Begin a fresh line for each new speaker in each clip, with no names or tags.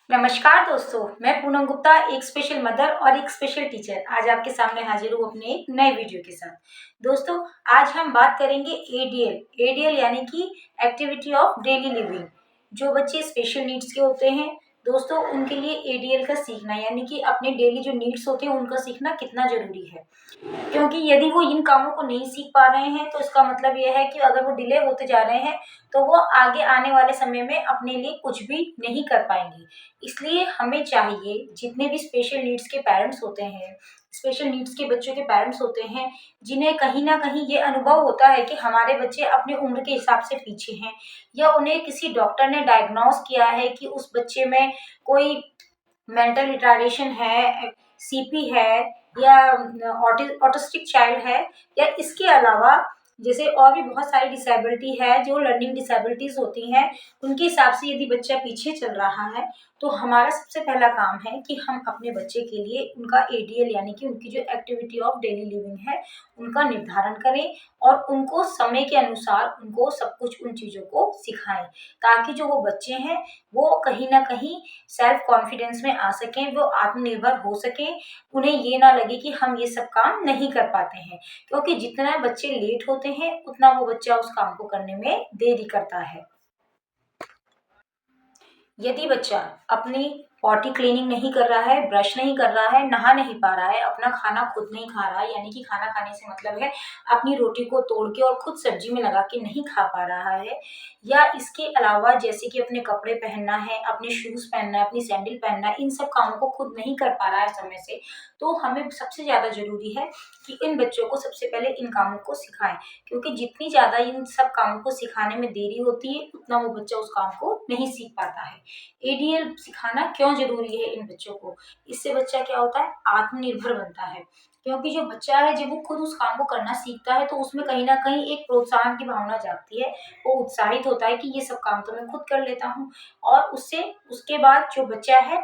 नमस्कार दोस्तों, मैं पूनम गुप्ता एक स्पेशल मदर और एक स्पेशल टीचर आज आपके सामने हाजिर हूँ अपने एक नए वीडियो के साथ। दोस्तों, आज हम बात करेंगे एडीएल यानी कि एक्टिविटी ऑफ डेली लिविंग। जो बच्चे स्पेशल नीड्स के होते हैं दोस्तों, उनके लिए एडीएल का सीखना यानी कि अपने डेली जो नीड्स होते हैं उनका सीखना कितना जरूरी है। क्योंकि यदि वो इन कामों को नहीं सीख पा रहे हैं तो इसका मतलब ये है कि अगर वो डिले होते जा रहे हैं तो वो आगे आने वाले समय में अपने लिए कुछ भी नहीं कर पाएंगे। इसलिए हमें चाहिए, जितने भी स्पेशल नीड्स के पेरेंट्स होते हैं, स्पेशल नीड्स के बच्चों के पेरेंट्स होते हैं, जिन्हें कहीं ना कहीं ये अनुभव होता है कि हमारे बच्चे अपने उम्र के हिसाब से पीछे हैं, या उन्हें किसी डॉक्टर ने डायग्नोस किया है कि उस बच्चे में कोई मेंटल रिटार्डेशन है, सीपी है, या ऑटिस्टिक चाइल्ड है, या इसके अलावा जैसे और भी बहुत सारी डिसेबिलिटी है जो लर्निंग डिसेबिलिटीज होती हैं, उनके हिसाब से यदि बच्चा पीछे चल रहा है तो हमारा सबसे पहला काम है कि हम अपने बच्चे के लिए उनका एडीएल यानी कि उनकी जो एक्टिविटी ऑफ डेली लिविंग है उनका निर्धारण करें और उनको समय के अनुसार उनको सब कुछ उन चीज़ों को सिखाएं, ताकि जो वो बच्चे हैं वो कहीं ना कहीं सेल्फ कॉन्फिडेंस में आ सकें, वो आत्मनिर्भर हो सकें। उन्हें ये ना लगे कि हम ये सब काम नहीं कर पाते हैं, क्योंकि जितना बच्चे लेट होते हैं उतना वो बच्चा उस काम को करने में देरी करता है। यदि बच्चा अपनी पॉटी क्लीनिंग नहीं कर रहा है, ब्रश नहीं कर रहा है, नहा नहीं पा रहा है, अपना खाना खुद नहीं खा रहा है, यानी कि खाना खाने से मतलब है अपनी रोटी को तोड़ के और खुद सब्जी में लगा के नहीं खा पा रहा है, या इसके अलावा जैसे कि अपने कपड़े पहनना है, अपने शूज पहनना है, अपनी सैंडल पहनना है, इन सब कामों को खुद नहीं कर पा रहा है समय से, तो हमें सबसे ज़्यादा ज़रूरी है कि इन बच्चों को सबसे पहले इन कामों को सिखाएं। क्योंकि जितनी ज़्यादा इन सब कामों को सिखाने में देरी होती है उतना वो बच्चा उस काम को नहीं सीख पाता है। एडीएल सिखाना क्यों जरूरी है इन बच्चों को? इससे बच्चा क्या होता है, आत्मनिर्भर बनता है। क्योंकि जो बच्चा है जब वो खुद उस काम को करना सीखता है तो उसमें कहीं ना कहीं एक प्रोत्साहन की भावना जागती है, वो उत्साहित होता है कि ये सब काम तो मैं खुद कर लेता हूँ। और उससे उसके बाद जो बच्चा है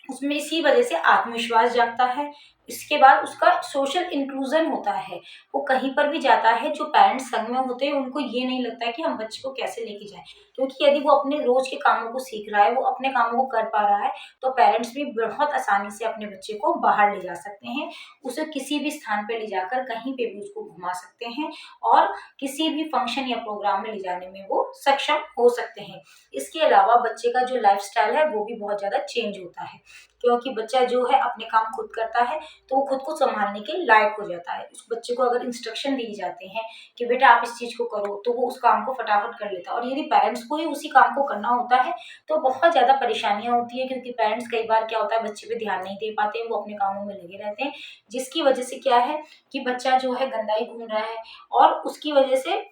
उसमें इसी वजह से आत्मविश्वास जागता है। इसके बाद उसका सोशल इंक्लूजन होता है, वो कहीं पर भी जाता है, जो पेरेंट्स संग में होते हैं उनको ये नहीं लगता है कि हम बच्चे को कैसे लेके जाएं, क्योंकि यदि वो अपने रोज के कामों को सीख रहा है, वो अपने कामों को कर पा रहा है, तो पेरेंट्स भी बहुत आसानी से अपने बच्चे को बाहर ले जा सकते हैं, उसे किसी भी स्थान पर ले जाकर कहीं पे भी उसको घुमा सकते हैं और किसी भी फंक्शन या प्रोग्राम में ले जाने में वो सक्षम हो सकते हैं। इसके अलावा बच्चे का जो लाइफस्टाइल है वो भी बहुत ज्यादा चेंज होता है, क्योंकि बच्चा जो है अपने काम खुद करता है तो वो खुद को संभालने के लायक हो जाता है। उस बच्चे को अगर इंस्ट्रक्शन दिए जाते हैं कि बेटा आप इस चीज को करो, तो वो उस काम को फटाफट कर लेता है। और यदि पेरेंट्स को ही उसी काम को करना होता है तो बहुत ज्यादा परेशानियां होती है, क्योंकि पेरेंट्स कई बार क्या होता है बच्चे पे ध्यान नहीं दे पाते हैं, वो अपने कामों में लगे रहते हैं, जिसकी वजह से क्या है कि बच्चा जो है गंदा ही घूम रहा है। और उसकी वजह से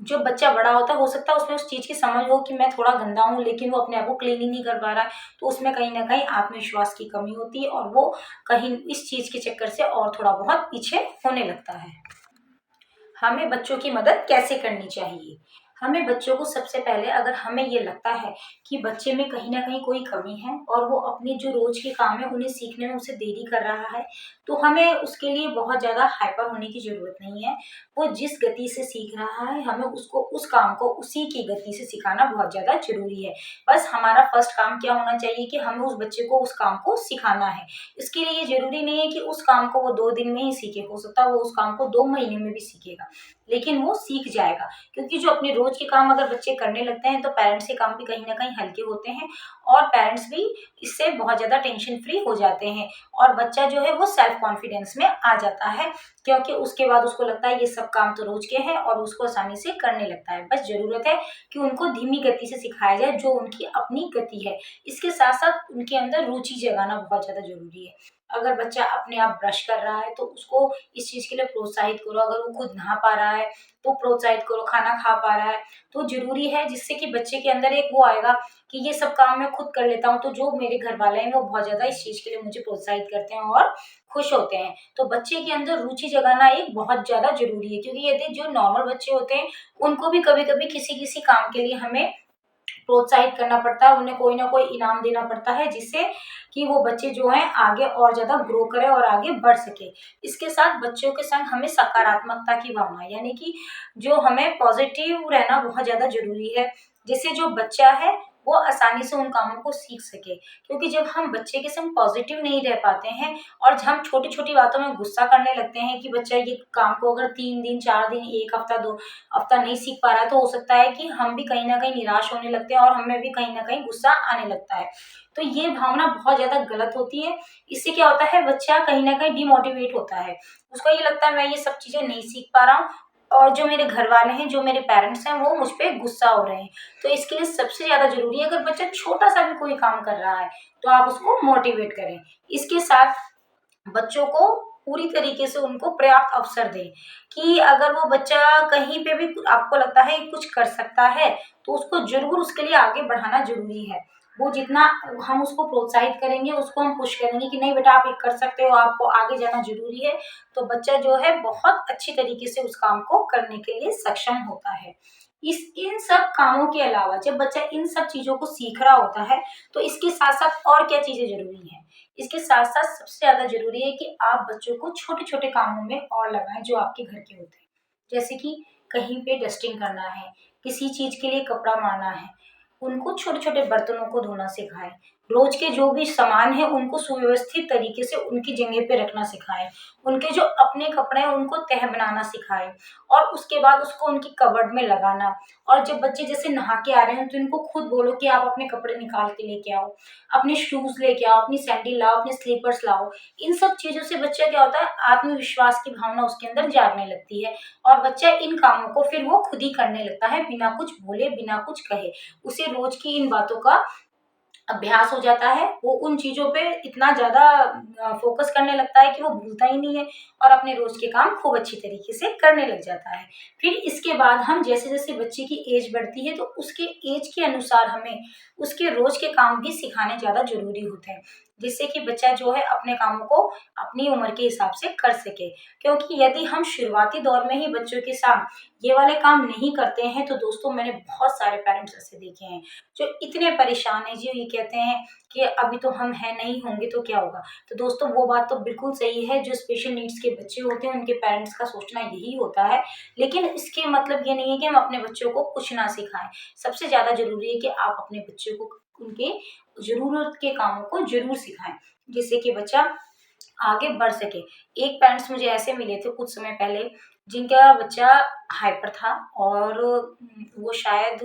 जो बच्चा बड़ा होता है, हो सकता है उसमें उस चीज की समझ हो कि मैं थोड़ा गंदा हूँ, लेकिन वो अपने आप को क्लीन ही नहीं कर पा रहा है, तो उसमें कहीं ना कहीं आत्मविश्वास की कमी होती है और वो कहीं इस चीज के चक्कर से और थोड़ा बहुत पीछे होने लगता है। हमें बच्चों की मदद कैसे करनी चाहिए? हमें बच्चों को सबसे पहले, अगर हमें ये लगता है कि बच्चे में कहीं ना कहीं कोई कमी है और वो अपने जो रोज के काम है उन्हें सीखने में उसे देरी कर रहा है, तो हमें उसके लिए बहुत ज्यादा हाइपर होने की जरूरत नहीं है। वो जिस गति से सीख रहा है हमें उसको उस काम को उसी की गति से सिखाना बहुत ज्यादा जरूरी है। बस हमारा फर्स्ट काम क्या होना चाहिए कि हमें उस बच्चे को उस काम को सिखाना है। इसके लिए जरूरी नहीं है कि उस काम को वो 2 दिन में ही सीखे, हो सकता है वो उस काम को 2 महीने में भी सीखेगा, लेकिन वो सीख जाएगा। क्योंकि जो अपने रोज के काम अगर बच्चे करने लगते हैं तो पेरेंट्स के काम भी कहीं ना कहीं हल्के होते हैं और पेरेंट्स भी इससे बहुत ज्यादा टेंशन फ्री हो जाते हैं, और बच्चा जो है वो सेल्फ कॉन्फिडेंस में आ जाता है, क्योंकि उसके बाद उसको लगता है ये सब काम तो रोज के हैं और उसको आसानी से करने लगता है। बस जरूरत है कि उनको धीमी गति से सिखाया जाए, जो उनकी अपनी गति है। इसके साथ साथ उनके अंदर रुचि जगाना बहुत ज्यादा जरूरी है। अगर बच्चा अपने आप ब्रश कर रहा है तो उसको इस चीज के लिए प्रोत्साहित करो, अगर वो खुद नहा पा रहा है तो प्रोत्साहित करो, खाना खा पा रहा है तो जरूरी है, जिससे कि बच्चे के अंदर एक वो आएगा कि ये सब काम मैं खुद कर लेता हूँ, तो जो मेरे घर वाले हैं वो बहुत ज्यादा इस चीज के लिए मुझे प्रोत्साहित करते हैं और खुश होते हैं। तो बच्चे के अंदर रुचि जगाना एक बहुत ज्यादा जरूरी है, क्योंकि यदि जो नॉर्मल बच्चे होते हैं उनको भी कभी कभी किसी किसी काम के लिए हमें प्रोत्साहित करना पड़ता है, उन्हें कोई ना कोई इनाम देना पड़ता है, जिससे कि वो बच्चे जो हैं आगे और ज्यादा ग्रो करें और आगे बढ़ सके। इसके साथ बच्चों के संग हमें सकारात्मकता की भावना, यानी कि जो हमें पॉजिटिव रहना बहुत ज्यादा जरूरी है। जैसे जो बच्चा है वो आसानी से उन कामों को सीख सके। क्योंकि जब हम बच्चे के संग पॉजिटिव नहीं रह पाते हैं और हम छोटी-छोटी बातों में गुस्सा करने लगते हैं कि बच्चा ये काम को अगर 3 दिन, 4 दिन, 1 हफ्ता, 2 हफ्ता नहीं सीख पा रहा है, तो हो सकता है कि हम भी कहीं न कहीं निराश होने लगते हैं और हमें भी कहीं न कहीं गुस्सा आने लगता है। तो ये भावना बहुत ज़्यादा गलत होती है। इससे क्या होता है, बच्चा कहीं न कहीं डिमोटिवेट होता है। उसको ये लगता है मैं ये सब चीज़ें नहीं सीख पा रहा हूँ और जो मेरे घरवाले हैं, जो मेरे पेरेंट्स हैं, वो मुझ पे गुस्सा हो रहे हैं। तो इसके लिए सबसे ज़्यादा ज़रूरी है, अगर बच्चा छोटा-सा भी कोई काम कर रहा है, तो आप उसको मोटिवेट करें। इसके साथ बच्चों को पूरी तरीके से उनको पर्याप्त अवसर दें कि अगर वो बच्चा कहीं पे भी आपको लगता है कुछ कर सकता है, तो उसको ज़रूर उसके लिए आगे बढ़ाना ज़रूरी है। वो जितना हम उसको प्रोत्साहित करेंगे, उसको हम पुश करेंगे कि नहीं बेटा आप ये कर सकते हो, आपको आगे जाना ज़रूरी है, तो बच्चा जो है बहुत अच्छी तरीके से उस काम को करने के लिए सक्षम होता है। इन सब कामों के अलावा जब बच्चा इन सब चीज़ों को सीख रहा होता है, तो इसके साथ-साथ और क्या चीज़ें ज़रूरी हैं? इसके साथ-साथ सबसे ज़्यादा ज़रूरी है कि आप बच्चों को छोटे-छोटे कामों में और लगाएँ जो आपके घर के होते हैं। जैसे कि कहीं पे डस्टिंग करना है, किसी चीज़ के लिए कपड़ा मारना है, उनको छोटे-छोटे बर्तनों को धोना सिखाएँ। रोज़ के जो भी सामान हैं उनको सुव्यवस्थित तरीके से उनकी जगह पे रखना सिखाएँ। उनके जो अपने कपड़े हैं उनको तह बनाना सिखाएँ और उसके बाद उसको उनकी कबर्ड में लगाना। और जब बच्चे जैसे नहा के आ रहे हैं तो इनको खुद बोलो कि आप अपने कपड़े निकाल के लेके आओ, अपने शूज़ लेके आओ, अपनी सैंडल लाओ, अपने स्लीपर्स लाओ। इन सब चीज़ों से बच्चा क्या होता है, आत्मविश्वास की भावना उसके अंदर जागने लगती है और बच्चा इन कामों को फिर वो खुद ही करने लगता है बिना कुछ बोले, बिना कुछ कहे। उसे रोज़ की इन बातों का अभ्यास हो जाता है, वो उन चीज़ों पे इतना ज़्यादा फ़ोकस करने लगता है कि वो भूलता ही नहीं है और अपने रोज़ के काम खूब अच्छी तरीके से करने लग जाता है। फिर इसके बाद हम जैसे-जैसे बच्चे की एज बढ़ती है, तो उसके एज के अनुसार हमें उसके रोज़ के काम भी सिखाने ज़्यादा ज़रूरी होते हैं, जिससे कि बच्चा जो है अपने कामों को अपनी उम्र के हिसाब से कर सके। क्योंकि यदि हम शुरुआती दौर में ही बच्चों के साथ ये वाले काम नहीं करते हैं, तो दोस्तों मैंने बहुत सारे पेरेंट्स ऐसे देखे हैं जो इतने परेशान हैं, जो ये कहते हैं कि अभी तो हम हैं, नहीं होंगे तो क्या होगा। तो दोस्तों वो बात तो बिल्कुल सही है, जो स्पेशल नीड्स के बच्चे होते हैं उनके पेरेंट्स का सोचना यही होता है, लेकिन इसके मतलब ये नहीं है कि हम अपने बच्चों को कुछ ना सिखाएं। सबसे ज़्यादा ज़रूरी है कि आप अपने बच्चे को उनके ज़रूरत के कामों को ज़रूर सिखाएं, जिससे कि बच्चा आगे बढ़ सके। एक पेरेंट्स मुझे ऐसे मिले थे कुछ समय पहले, जिनका बच्चा हाइपर था और वो शायद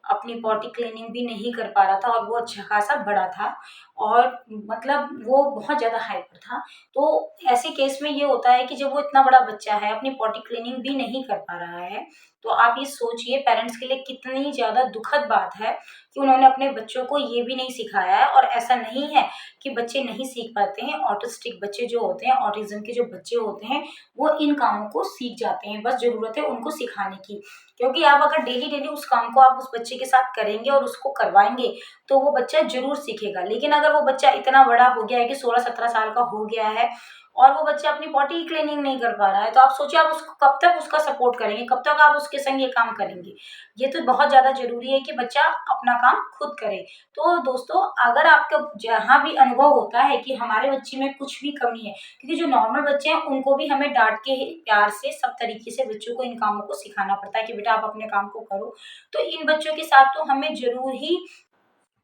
अपनी पॉटी क्लीनिंग भी नहीं कर पा रहा था और वो अच्छा खासा बड़ा था और मतलब वो बहुत ज़्यादा हाइपर था। तो ऐसे केस में ये होता है कि जब वो इतना बड़ा बच्चा है, अपनी पॉटी क्लीनिंग भी नहीं कर पा रहा है, तो आप ये सोचिए पेरेंट्स के लिए कितनी ज़्यादा दुखद बात है कि उन्होंने अपने बच्चों को ये भी नहीं सिखाया है। और ऐसा नहीं है कि बच्चे नहीं सीख पाते हैं, ऑटिस्टिक बच्चे जो होते हैं, ऑटिज़्म के जो बच्चे होते हैं, वो इन कामों को सीख जाते हैं, बस ज़रूरत है उनको सिखाने की। क्योंकि आप अगर डेली-डेली उस काम को आप उस बच्चे के साथ करेंगे और उसको करवाएँगे, तो वो बच्चा ज़रूर सीखेगा। लेकिन अगर वो बच्चा इतना बड़ा हो गया है कि 16-17 साल का हो गया है और वो बच्चा अपनी पॉटी क्लीनिंग नहीं कर पा रहा है, तो आप सोचिए आप उसको कब तक उसका सपोर्ट करेंगे, कब तक आप उसके संग ये काम करेंगे? ये तो बहुत ज़्यादा ज़रूरी है कि बच्चा अपना काम खुद करे। तो दोस्तों अगर आपको जहाँ भी अनुभव होता है कि हमारे बच्चे में कुछ भी कमी है, क्योंकि जो नॉर्मल बच्चे हैं उनको भी हमें डाँट के ही प्यार से सब तरीके से बच्चों को इन कामों को सिखाना पड़ता है कि बेटा आप अपने काम को करो। तो इन बच्चों के साथ तो हमें ज़रूर ही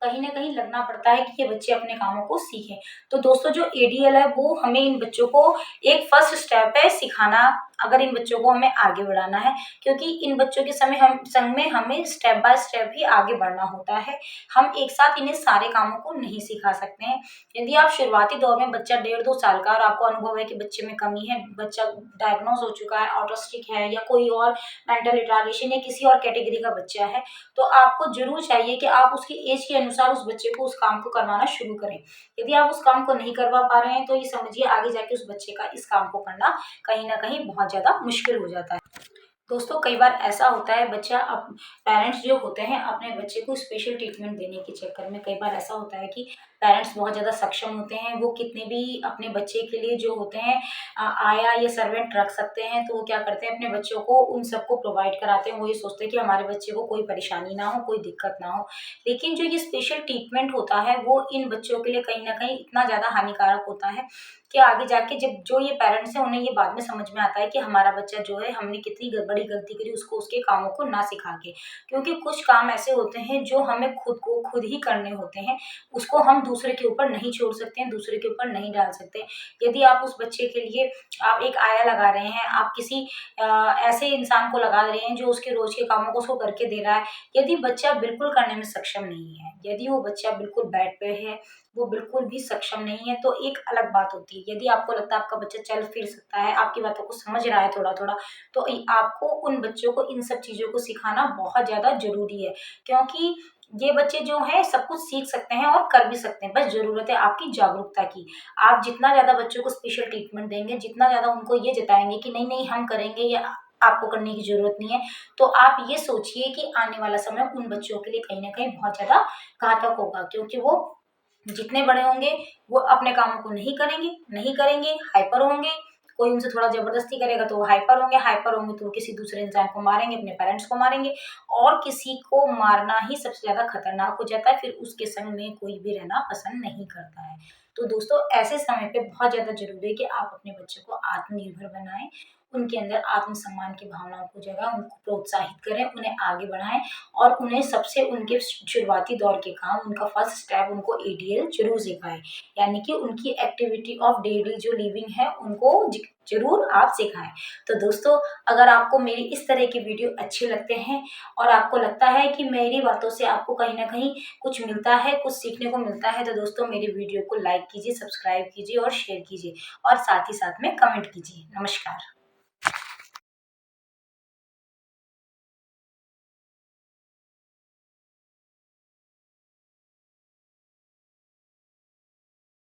कहीं न कहीं लगना पड़ता है कि ये बच्चे अपने कामों को सीखें। तो दोस्तों जो एडीएल है वो हमें इन बच्चों को एक फर्स्ट स्टेप है सिखाना, अगर इन बच्चों को हमें आगे बढ़ाना है, क्योंकि इन बच्चों के संग में हमें स्टेप बाय स्टेप ही आगे बढ़ना होता है। हम एक साथ इन्हें सारे कामों को नहीं सिखा सकते हैं। यदि आप शुरुआती दौर में बच्चा 1.5-2 साल का और आपको अनुभव है कि बच्चे में कमी है, बच्चा डायग्नोज़ हो चुका है, ऑटिस्टिक है या कोई और मेंटल रिटार्डेशन या किसी और कैटेगरी का बच्चा है, तो आपको ज़रूर चाहिए कि आप उसकी एज के अनुसार उस बच्चे को उस काम को करवाना शुरू करें। यदि आप उस काम को नहीं करवा पा रहे हैं, तो ये समझिए आगे जाके उस बच्चे का इस काम को करना कहीं न कहीं बहुत ज़्यादा मुश्किल हो जाता है। दोस्तों कई बार ऐसा होता है बच्चा अप पेरेंट्स जो होते हैं अपने बच्चे को स्पेशल ट्रीटमेंट देने के चक्कर में कई बार ऐसा होता है कि पेरेंट्स बहुत ज़्यादा सक्षम होते हैं, वो कितने भी अपने बच्चे के लिए जो होते हैं आया या सर्वेंट रख सकते हैं, तो वो क्या करते हैं अपने बच्चों को उन सबको प्रोवाइड कराते हैं। वो ये सोचते हैं कि हमारे बच्चे को कोई परेशानी ना हो, कोई दिक्कत ना हो। लेकिन जो ये स्पेशल ट्रीटमेंट होता है वो इन बच्चों के लिए कहीं न कहीं इतना ज़्यादा हानिकारक होता है कि आगे जाके जब जो ये पेरेंट्स हैं उन्हें ये बाद में समझ में आता है कि हमारा बच्चा जो है हमने कितनी बड़ी बड़ी गलती करी उसको उसके कामों को ना सिखा के। क्योंकि कुछ काम ऐसे होते हैं जो हमें खुद को खुद ही करने होते हैं, उसको हम दूसरे के ऊपर नहीं छोड़ सकते हैं, दूसरे के ऊपर नहीं डाल सकते। यदि आप उस बच्चे के लिए आप एक आया लगा रहे हैं, आप किसी ऐसे इंसान को लगा रहे हैं जो उसके रोज के कामों को उसको करके दे रहा है, यदि बच्चा बिल्कुल करने में सक्षम नहीं है, यदि वो बच्चा बिल्कुल बेड पे है, वो बिल्कुल भी सक्षम नहीं है, तो एक अलग बात होती है। यदि आपको लगता है आपका बच्चा चल फिर सकता है, आपकी बातों को समझ रहा है थोड़ा-थोड़ा, तो आपको उन बच्चों को इन सब चीज़ों को सिखाना बहुत ज़्यादा ज़रूरी है। क्योंकि ये बच्चे जो हैं सब कुछ सीख सकते हैं और कर भी सकते हैं, बस ज़रूरत है आपकी जागरूकता की। आप जितना ज़्यादा बच्चों को स्पेशल ट्रीटमेंट देंगे, जितना ज़्यादा उनको ये जताएँगे कि नहीं-नहीं हम करेंगे या आपको करने की ज़रूरत नहीं है, तो आप ये सोचिए कि आने वाला समय उन बच्चों के लिए कहीं न कहीं बहुत ज़्यादा घातक होगा, क्योंकि वो जितने बड़े होंगे वो अपने कामों को नहीं करेंगे, हाइपर होंगे, कोई उनसे थोड़ा ज़बरदस्ती करेगा तो वो हाइपर होंगे तो वो किसी दूसरे इंसान को मारेंगे, अपने पेरेंट्स को मारेंगे और किसी को मारना ही सबसे ज़्यादा खतरनाक हो जाता है, फिर उसके संग में कोई भी रहना पसंद नहीं करता है। तो दोस्तों ऐसे समय पे बहुत ज़्यादा ज़रूरी है कि आप अपने बच्चे को आत्मनिर्भर बनाएँ, उनके अंदर आत्मसम्मान की भावनाओं को जगाएँ, उनको प्रोत्साहित करें, उन्हें आगे बढ़ाएँ और उन्हें सबसे उनके शुरुआती दौर के काम, उनका फर्स्ट स्टेप उनको एडीएल ज़रूर सिखाएँ। यानी कि उनकी एक्टिविटी ऑफ डेली जो लिविंग है उनको ज़रूर आप सिखाएँ। तो दोस्तों अगर आपको मेरी इस तरह की वीडियो अच्छे लगते हैं और आपको लगता है कि मेरी बातों से आपको कहीं न कहीं कुछ मिलता है, कुछ सीखने को मिलता है, तो दोस्तों मेरी वीडियो को लाइक कीजिए, सब्सक्राइब कीजिए और शेयर कीजिए और साथ ही साथ में कमेंट कीजिए। नमस्कार।